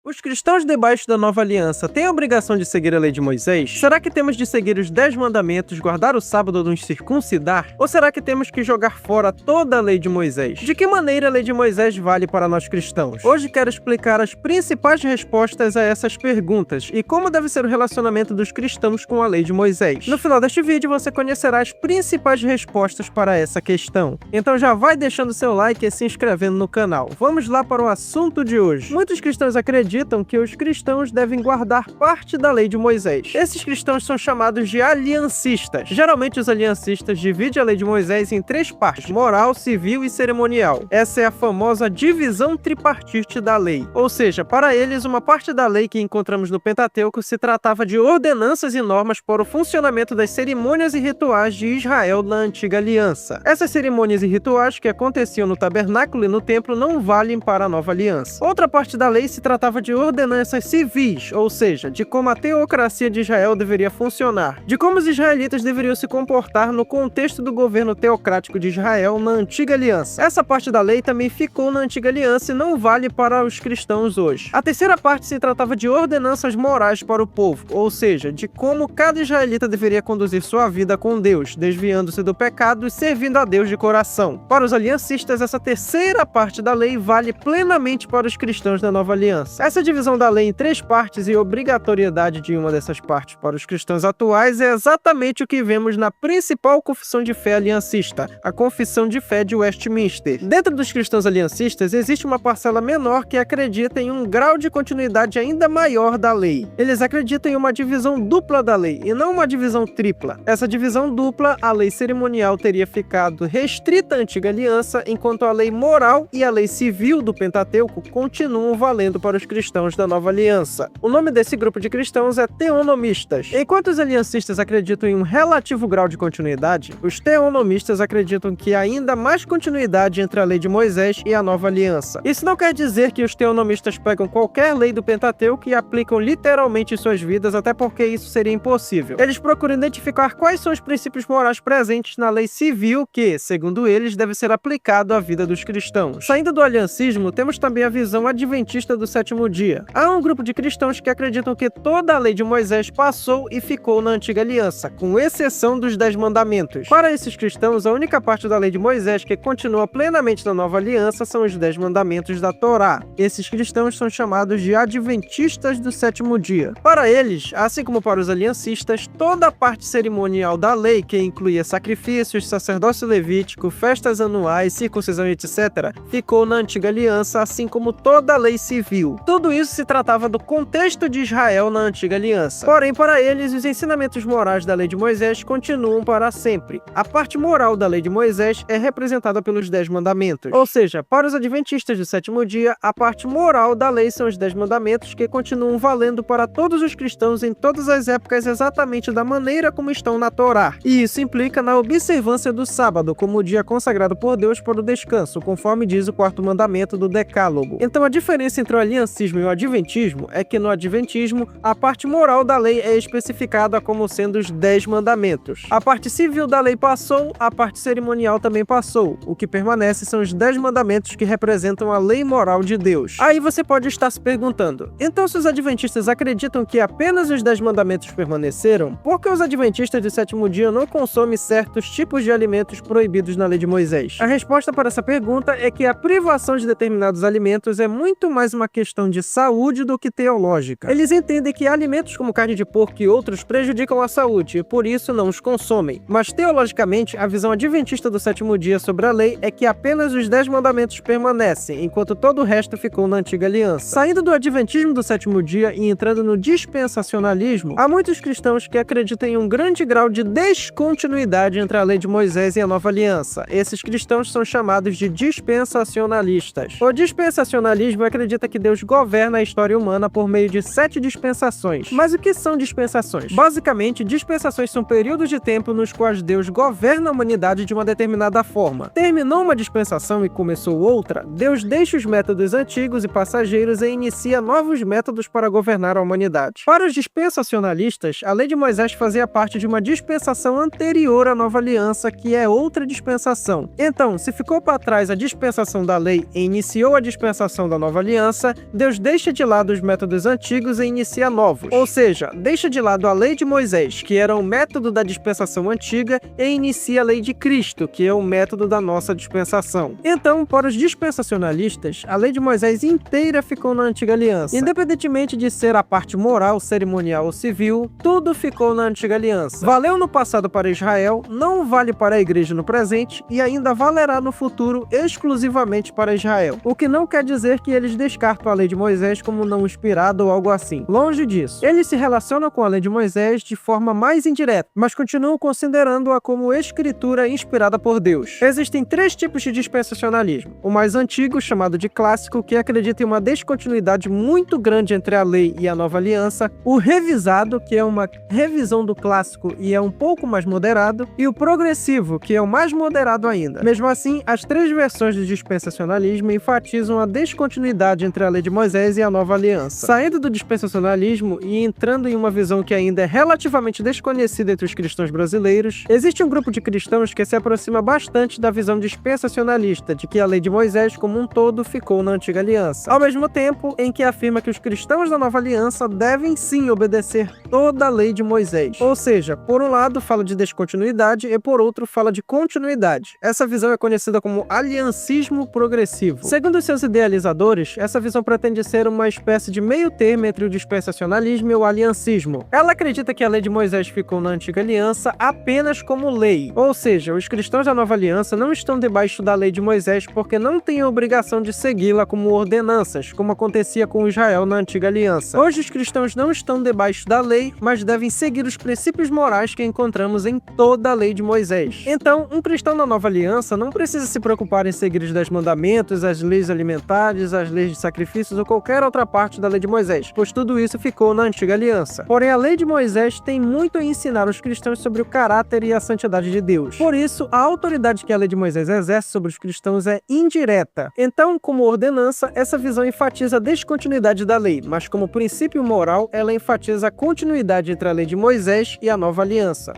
Os cristãos debaixo da nova aliança têm a obrigação de seguir a lei de Moisés? Será que temos de seguir os 10 mandamentos, guardar o sábado ou nos circuncidar? Ou será que temos que jogar fora toda a lei de Moisés? De que maneira a lei de Moisés vale para nós cristãos? Hoje quero explicar as principais respostas a essas perguntas e como deve ser o relacionamento dos cristãos com a lei de Moisés. No final deste vídeo você conhecerá as principais respostas para essa questão. Então já vai deixando seu like e se inscrevendo no canal. Vamos lá para o assunto de hoje. Muitos cristãos acreditam que os cristãos devem guardar parte da lei de Moisés. Esses cristãos são chamados de aliancistas. Geralmente os aliancistas dividem a lei de Moisés em 3 partes: moral, civil e cerimonial. Essa é a famosa divisão tripartite da lei. Ou seja, para eles, uma parte da lei que encontramos no Pentateuco se tratava de ordenanças e normas para o funcionamento das cerimônias e rituais de Israel na Antiga Aliança. Essas cerimônias e rituais que aconteciam no tabernáculo e no templo não valem para a Nova Aliança. Outra parte da lei se tratava de ordenanças civis, ou seja, de como a teocracia de Israel deveria funcionar, de como os israelitas deveriam se comportar no contexto do governo teocrático de Israel na Antiga Aliança. Essa parte da lei também ficou na Antiga Aliança e não vale para os cristãos hoje. A terceira parte se tratava de ordenanças morais para o povo, ou seja, de como cada israelita deveria conduzir sua vida com Deus, desviando-se do pecado e servindo a Deus de coração. Para os aliancistas, essa terceira parte da lei vale plenamente para os cristãos da Nova Aliança. Essa divisão da lei em 3 partes e obrigatoriedade de uma dessas partes para os cristãos atuais é exatamente o que vemos na principal confissão de fé aliancista, a Confissão de Fé de Westminster. Dentro dos cristãos aliancistas, existe uma parcela menor que acredita em um grau de continuidade ainda maior da lei. Eles acreditam em uma divisão dupla da lei, e não uma divisão tripla. Essa divisão dupla, a lei cerimonial teria ficado restrita à Antiga Aliança, enquanto a lei moral e a lei civil do Pentateuco continuam valendo para os cristãos da Nova Aliança. O nome desse grupo de cristãos é teonomistas. Enquanto os aliancistas acreditam em um relativo grau de continuidade, os teonomistas acreditam que há ainda mais continuidade entre a lei de Moisés e a Nova Aliança. Isso não quer dizer que os teonomistas pegam qualquer lei do Pentateuco e aplicam literalmente em suas vidas, até porque isso seria impossível. Eles procuram identificar quais são os princípios morais presentes na lei civil que, segundo eles, deve ser aplicado à vida dos cristãos. Saindo do aliancismo, temos também a visão adventista do sétimo dia. Há um grupo de cristãos que acreditam que toda a lei de Moisés passou e ficou na Antiga Aliança, com exceção dos 10 mandamentos. Para esses cristãos, a única parte da lei de Moisés que continua plenamente na Nova Aliança são os 10 mandamentos da Torá. Esses cristãos são chamados de adventistas do sétimo dia. Para eles, assim como para os aliancistas, toda a parte cerimonial da lei, que incluía sacrifícios, sacerdócio levítico, festas anuais, circuncisão, etc., ficou na Antiga Aliança, assim como toda a lei civil. Tudo isso se tratava do contexto de Israel na Antiga Aliança. Porém, para eles, os ensinamentos morais da lei de Moisés continuam para sempre. A parte moral da lei de Moisés é representada pelos 10 mandamentos. Ou seja, para os adventistas do sétimo dia, a parte moral da lei são os 10 mandamentos que continuam valendo para todos os cristãos em todas as épocas exatamente da maneira como estão na Torá. E isso implica na observância do sábado como o dia consagrado por Deus para o descanso, conforme diz o 4º mandamento do Decálogo. Então a diferença entre o aliancismo e o adventismo é que no adventismo, a parte moral da lei é especificada como sendo os 10 mandamentos. A parte civil da lei passou, a parte cerimonial também passou. O que permanece são os 10 mandamentos que representam a lei moral de Deus. Aí você pode estar se perguntando, então se os adventistas acreditam que apenas os 10 mandamentos permaneceram, por que os adventistas do sétimo dia não consomem certos tipos de alimentos proibidos na lei de Moisés? A resposta para essa pergunta é que a privação de determinados alimentos é muito mais uma questão de saúde do que teológica. Eles entendem que alimentos como carne de porco e outros prejudicam a saúde e por isso não os consomem. Mas teologicamente, a visão adventista do sétimo dia sobre a lei é que apenas os 10 mandamentos permanecem, enquanto todo o resto ficou na Antiga Aliança. Saindo do adventismo do sétimo dia e entrando no dispensacionalismo, há muitos cristãos que acreditam em um grande grau de descontinuidade entre a lei de Moisés e a Nova Aliança. Esses cristãos são chamados de dispensacionalistas. O dispensacionalismo acredita que Deus governa a história humana por meio de 7 dispensações. Mas o que são dispensações? Basicamente, dispensações são períodos de tempo nos quais Deus governa a humanidade de uma determinada forma. Terminou uma dispensação e começou outra, Deus deixa os métodos antigos e passageiros e inicia novos métodos para governar a humanidade. Para os dispensacionalistas, a lei de Moisés fazia parte de uma dispensação anterior à Nova Aliança, que é outra dispensação. Então, se ficou para trás a dispensação da lei e iniciou a dispensação da Nova Aliança, Deus Deus deixa de lado os métodos antigos e inicia novos. Ou seja, deixa de lado a lei de Moisés, que era o método da dispensação antiga, e inicia a lei de Cristo, que é o método da nossa dispensação. Então, para os dispensacionalistas, a lei de Moisés inteira ficou na antiga aliança. Independentemente de ser a parte moral, cerimonial ou civil, tudo ficou na antiga aliança. Valeu no passado para Israel, não vale para a igreja no presente e ainda valerá no futuro exclusivamente para Israel. O que não quer dizer que eles descartam a lei de Moisés como não inspirada ou algo assim. Longe disso. Eles se relacionam com a lei de Moisés de forma mais indireta, mas continuam considerando-a como escritura inspirada por Deus. Existem 3 tipos de dispensacionalismo. O mais antigo, chamado de clássico, que acredita em uma descontinuidade muito grande entre a lei e a nova aliança. O revisado, que é uma revisão do clássico e é um pouco mais moderado. E o progressivo, que é o mais moderado ainda. Mesmo assim, as 3 versões do dispensacionalismo enfatizam a descontinuidade entre a lei de Moisés e a nova aliança. Saindo do dispensacionalismo e entrando em uma visão que ainda é relativamente desconhecida entre os cristãos brasileiros, existe um grupo de cristãos que se aproxima bastante da visão dispensacionalista, de que a lei de Moisés como um todo ficou na antiga aliança, ao mesmo tempo em que afirma que os cristãos da nova aliança devem sim obedecer toda a lei de Moisés. Ou seja, por um lado fala de descontinuidade e por outro fala de continuidade. Essa visão é conhecida como aliancismo progressivo. Segundo seus idealizadores, essa visão pretende ser uma espécie de meio termo entre o dispensacionalismo e o aliancismo. Ela acredita que a lei de Moisés ficou na antiga aliança apenas como lei, ou seja, os cristãos da nova aliança não estão debaixo da lei de Moisés porque não têm a obrigação de segui-la como ordenanças, como acontecia com Israel na antiga aliança. Hoje os cristãos não estão debaixo da lei, mas devem seguir os princípios morais que encontramos em toda a lei de Moisés. Então, um cristão na nova aliança não precisa se preocupar em seguir os 10 mandamentos, as leis alimentares, as leis de sacrifícios ou qualquer outra parte da lei de Moisés, pois tudo isso ficou na antiga aliança. Porém, a lei de Moisés tem muito a ensinar os cristãos sobre o caráter e a santidade de Deus. Por isso, a autoridade que a lei de Moisés exerce sobre os cristãos é indireta. Então, como ordenança, essa visão enfatiza a descontinuidade da lei, mas como princípio moral, ela enfatiza a continuidade entre a lei de Moisés e a nova aliança.